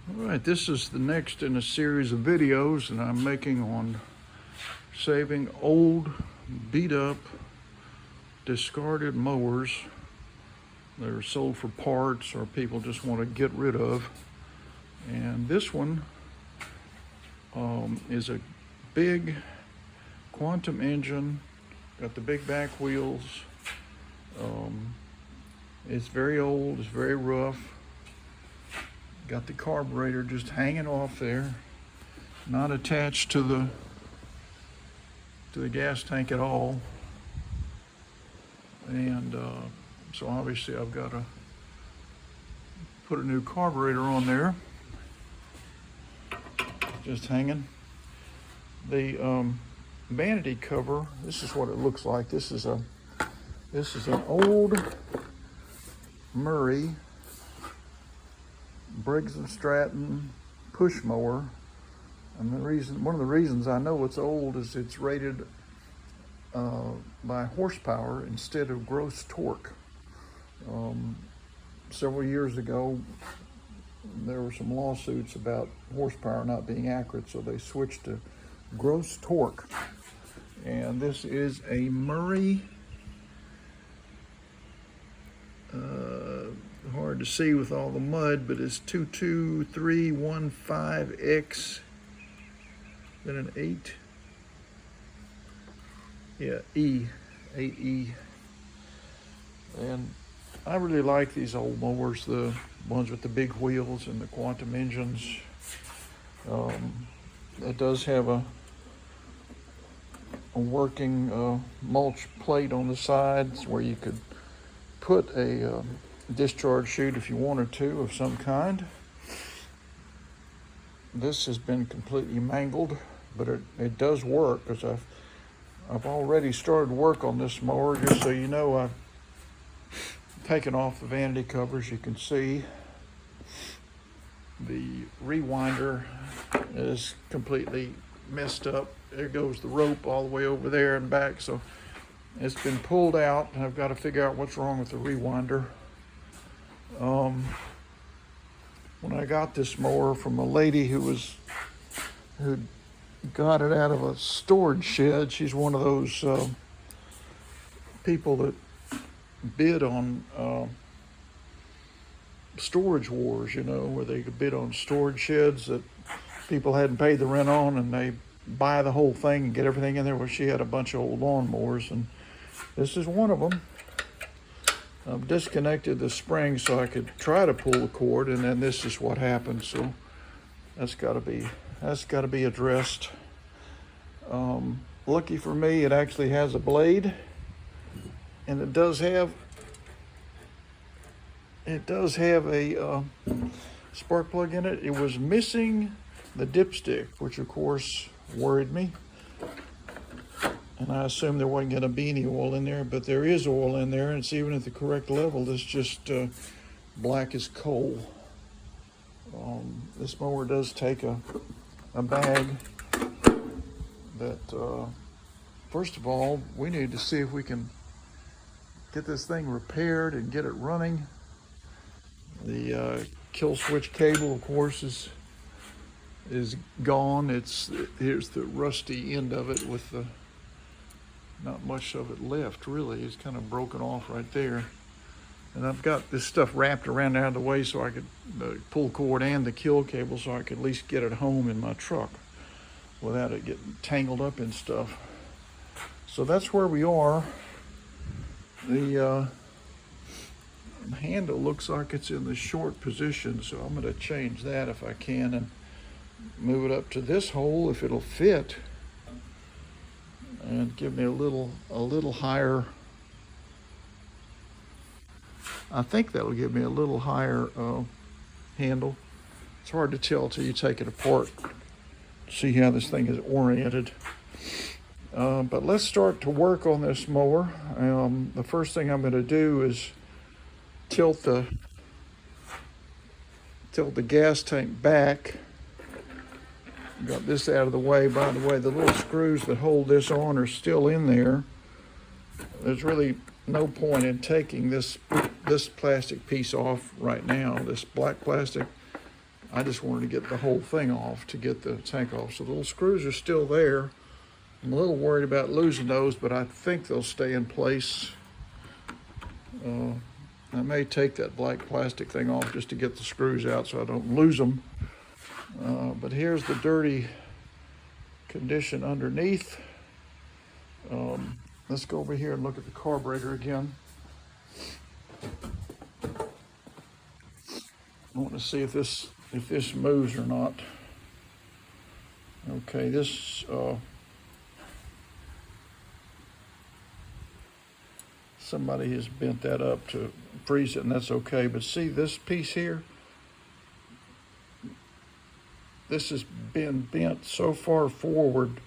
All right, this is the next in a series of videos that I'm making on saving old, beat up, discarded mowers that are sold for parts or people just want to get rid of. And this one is a big quantum engine, got the big back wheels. It's very old, it's very rough. Got the carburetor just hanging off there, not attached to the gas tank at all. And so obviously I've got to put a new carburetor on there. Just hanging. The vanity cover, this is what it looks like. This is an old Murray Briggs and Stratton push mower, and one of the reasons I know it's old is it's rated by horsepower instead of gross torque. Several years ago, there were some lawsuits about horsepower not being accurate, so they switched to gross torque. And this is a Murray. Hard to see with all the mud, but it's 22315X, then an 8. Yeah, 8E. And I really like these old mowers, the ones with the big wheels and the quantum engines. It does have a working mulch plate on the sides where you could put a discharge chute if you wanted to of some kind. This has been completely mangled, but it does work, because I've already started work on this mower. Just so you know, I've taken off the vanity covers. You can see the rewinder is completely messed up. There goes the rope all the way over there and back, so it's been pulled out, and I've got to figure out what's wrong with the rewinder. When I got this mower from a lady who got it out of a storage shed, she's one of those people that bid on storage wars, where they could bid on storage sheds that people hadn't paid the rent on, and they buy the whole thing and get everything in there. Well, she had a bunch of old lawnmowers, and this is one of them. I've disconnected the spring so I could try to pull the cord, and then this is what happened. So that's got to be addressed. Lucky for me, it actually has a blade, and it does have a spark plug in it. It was missing the dipstick, which of course worried me. And I assumed there wasn't going to be any oil in there, but there is oil in there, and it's even at the correct level. It's just black as coal. This mower does take a bag that, first of all, we need to see if we can get this thing repaired and get it running. The kill switch cable, of course, is gone. Here's the rusty end of it with the not much of it left, really. It's kind of broken off right there. And I've got this stuff wrapped around out of the way so I could pull cord and the kill cable, so I could at least get it home in my truck without it getting tangled up in stuff. So that's where we are. The handle looks like it's in the short position, so I'm going to change that if I can and move it up to this hole if it'll fit, and give me a little higher. I think that'll give me a little higher handle. It's hard to tell till you take it apart, see how this thing is oriented. But let's start to work on this mower. The first thing I'm going to do is tilt the gas tank back. Got this out of the way. By the way, the little screws that hold this on are still in there. There's really no point in taking this plastic piece off right now, this black plastic. I just wanted to get the whole thing off to get the tank off. So the little screws are still there. I'm a little worried about losing those, but I think they'll stay in place. I may take that black plastic thing off just to get the screws out so I don't lose them. But here's the dirty condition underneath. Let's go over here and look at the carburetor again. I want to see if this moves or not. Okay, this somebody has bent that up to freeze it, and that's okay. But see this piece here? This has been bent so far forward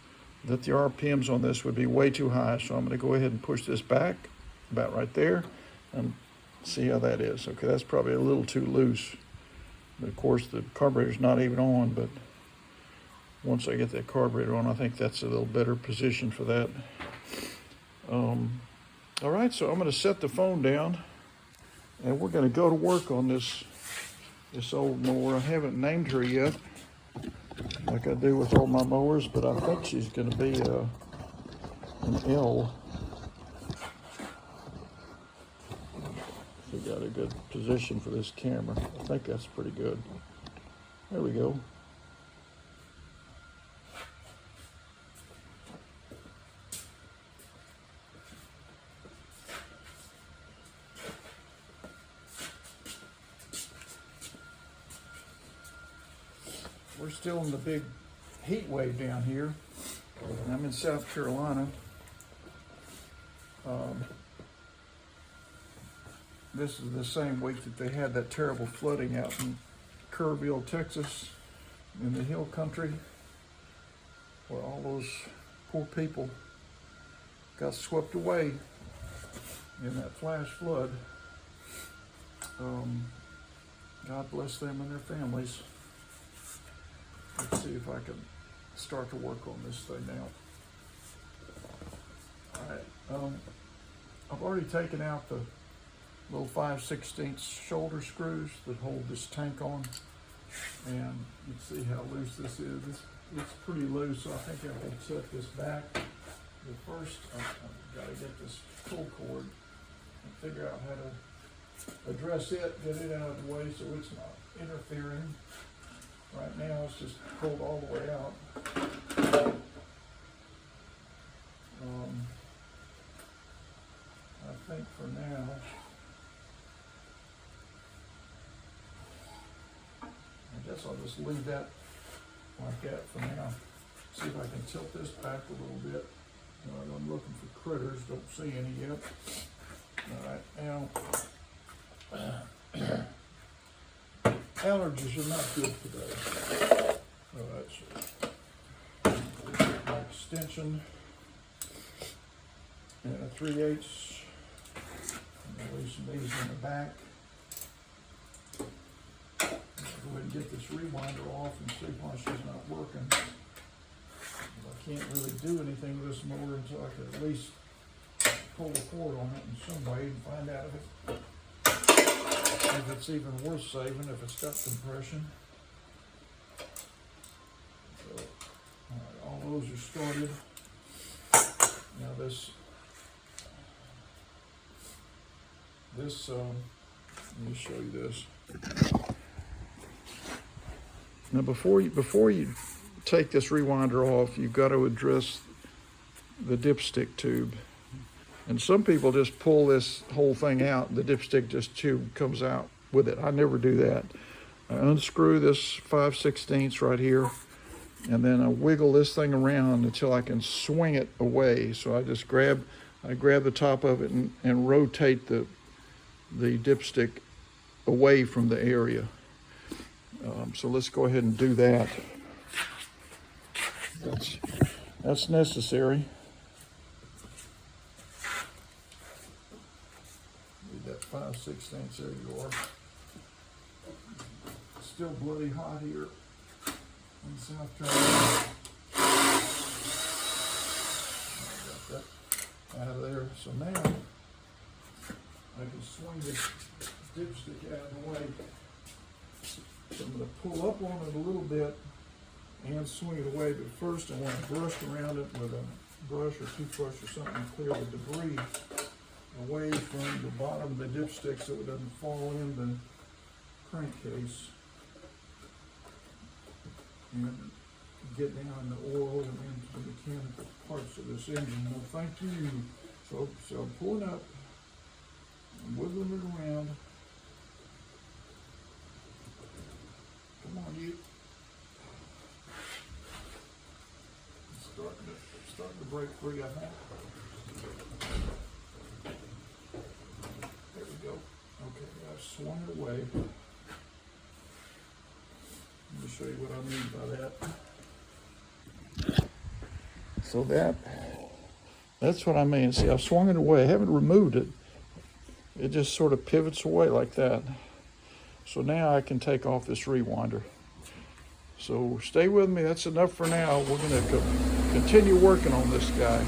that the RPMs on this would be way too high. So I'm going to go ahead and push this back about right there and see how that is. Okay, that's probably a little too loose. But of course the carburetor's not even on, but once I get that carburetor on, I think that's a little better position for that. All right, so I'm going to set the phone down and we're going to go to work on this old mower. I haven't named her yet, like I do with all my mowers, but I think she's going to be an L. We got a good position for this camera. I think that's pretty good. There we go. We're still in the big heat wave down here. I'm in South Carolina. This is the same week that they had that terrible flooding out in Kerrville, Texas, in the hill country, where all those poor people got swept away in that flash flood. God bless them and their families. Let's see if I can start to work on this thing now. All right, I've already taken out the little 5/16 shoulder screws that hold this tank on, and you can see how loose this is. It's pretty loose, so I think I will set this back. But first, I've got to get this pull cord and figure out how to address it, get it out of the way so it's not interfering. Right now, it's just pulled all the way out. I think for now, I guess I'll just leave that like that for now. See if I can tilt this back a little bit. I'm looking for critters, don't see any yet. All right, now, allergies are not good today. All right, so my extension and a 3/8. I'm gonna loosen these in the back. Go ahead and get this rewinder off and see why she's not working. I can't really do anything with this mower until I can at least pull the cord on it in some way and find out if it's even worth saving, if it's got compression. So, all right, all those are started. Now this, let me show you this. Now before you take this rewinder off, you've got to address the dipstick tube. And some people just pull this whole thing out, and the dipstick tube comes out with it. I never do that. I unscrew this 5/16 right here, and then I wiggle this thing around until I can swing it away. So I just grab the top of it and rotate the dipstick away from the area. So let's go ahead and do that. That's necessary. Need that 5/16. There you are. Still bloody hot here in South Carolina. I got that out of there. So now I can swing this dipstick out of the way. So I'm going to pull up on it a little bit and swing it away, but first I want to brush around it with a brush or toothbrush or something and clear the debris away from the bottom of the dipstick so it doesn't fall in the crankcase and get down the oil and into the mechanical parts of this engine. No, thank you. So I'm pulling up and wiggling it around. Come on, you. Starting to break free, I think. There we go. Okay, I've swung it away. Let me show you what I mean by that. So that's what I mean. See, I've swung it away. I haven't removed it. It just sort of pivots away like that. So now I can take off this rewinder. So stay with me. That's enough for now. We're going to continue working on this guy.